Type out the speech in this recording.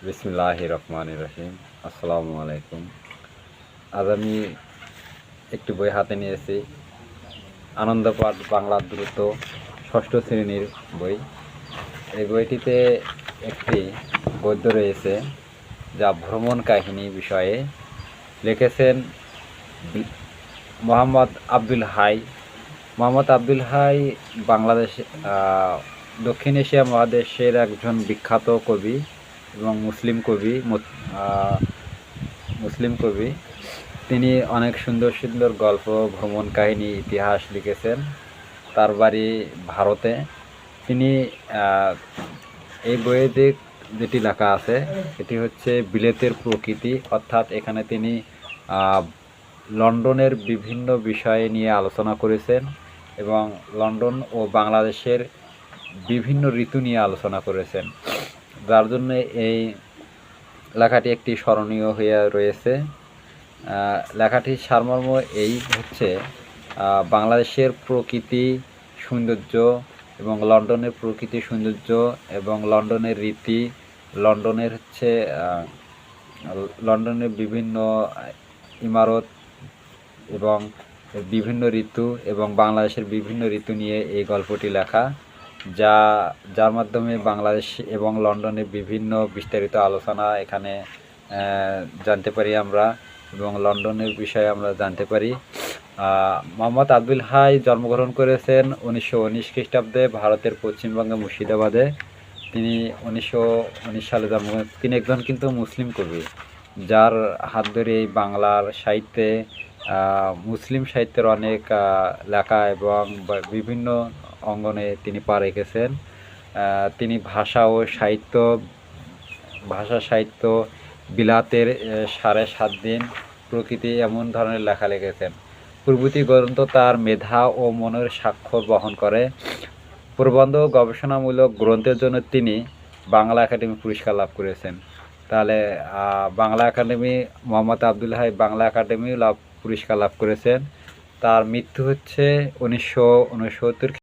বিসমিল্লাহির রহমানির রহিম। আসসালামু আলাইকুম। আজ আমি একটি বই হাতে নিয়েছি, আনন্দপাঠ বাংলা দ্রুত ষষ্ঠ শ্রেণীর বই। এই বইটিতে একটি গদ্য রয়েছে যা ভ্রমণ কাহিনী বিষয়ে লিখেছেন মোহাম্মদ আব্দুল হাই। মোহাম্মদ আব্দুল হাই বাংলাদেশ দক্ষিণ এশিয়া মহাদেশের একজন বিখ্যাত কবি এবং মুসলিম কবি। তিনি অনেক সুন্দর সুন্দর গল্প, ভ্রমণ কাহিনী, ইতিহাস লিখেছেন। তার বাড়ি ভারতে। তিনি এই বইয়ে যেটি লেখা আছে এটি হচ্ছে বিলেতের প্রকৃতি, অর্থাৎ এখানে তিনি লন্ডনের বিভিন্ন বিষয় নিয়ে আলোচনা করেছেন এবং লন্ডন ও বাংলাদেশের বিভিন্ন ঋতু নিয়ে আলোচনা করেছেন, যার জন্য এই লেখাটি একটি স্মরণীয় হয়ে রয়েছে। লেখাটির সারমর্ম এই হচ্ছে, বাংলাদেশের প্রকৃতি সৌন্দর্য এবং লন্ডনের প্রকৃতি সৌন্দর্য এবং লন্ডনের রীতি, লন্ডনের বিভিন্ন ইমারত এবং বিভিন্ন ঋতু এবং বাংলাদেশের বিভিন্ন ঋতু নিয়ে এই গল্পটি লেখা, যার মাধ্যমে বাংলাদেশ এবং লন্ডনের বিভিন্ন বিস্তারিত আলোচনা এখানে জানতে পারি আমরা এবং লন্ডনের বিষয়ে আমরা জানতে পারি। মোহাম্মদ আব্দুল হাই জন্মগ্রহণ করেছেন 1919 খ্রিস্টাব্দে ভারতের পশ্চিমবঙ্গে মুর্শিদাবাদে। তিনি 1919 সালে জন্মগ্রহণ। তিনি একজন কিন্তু মুসলিম কবি, যার হাত ধরে এই বাংলার সাহিত্যে মুসলিম সাহিত্যের অনেক লেখা এবং বিভিন্ন অঙ্গনে তিনি পা রেখেছেন। তিনি ভাষা সাহিত্য, বিলাতের 7.5 দিন, প্রকৃতি এমন ধরনের লেখা লিখেছেন। প্রভৃতি গ্রন্থ তার মেধা ও মনের স্বাক্ষর বহন করে। প্রবন্ধ ও গবেষণামূলক গ্রন্থের জন্য তিনি বাংলা একাডেমি পুরস্কার লাভ করেছেন। তাহলে বাংলা একাডেমি, মোহাম্মদ আব্দুল হাই বাংলা একাডেমি পুরস্কার লাভ করেছেন। তার মৃত্যু হচ্ছে 1969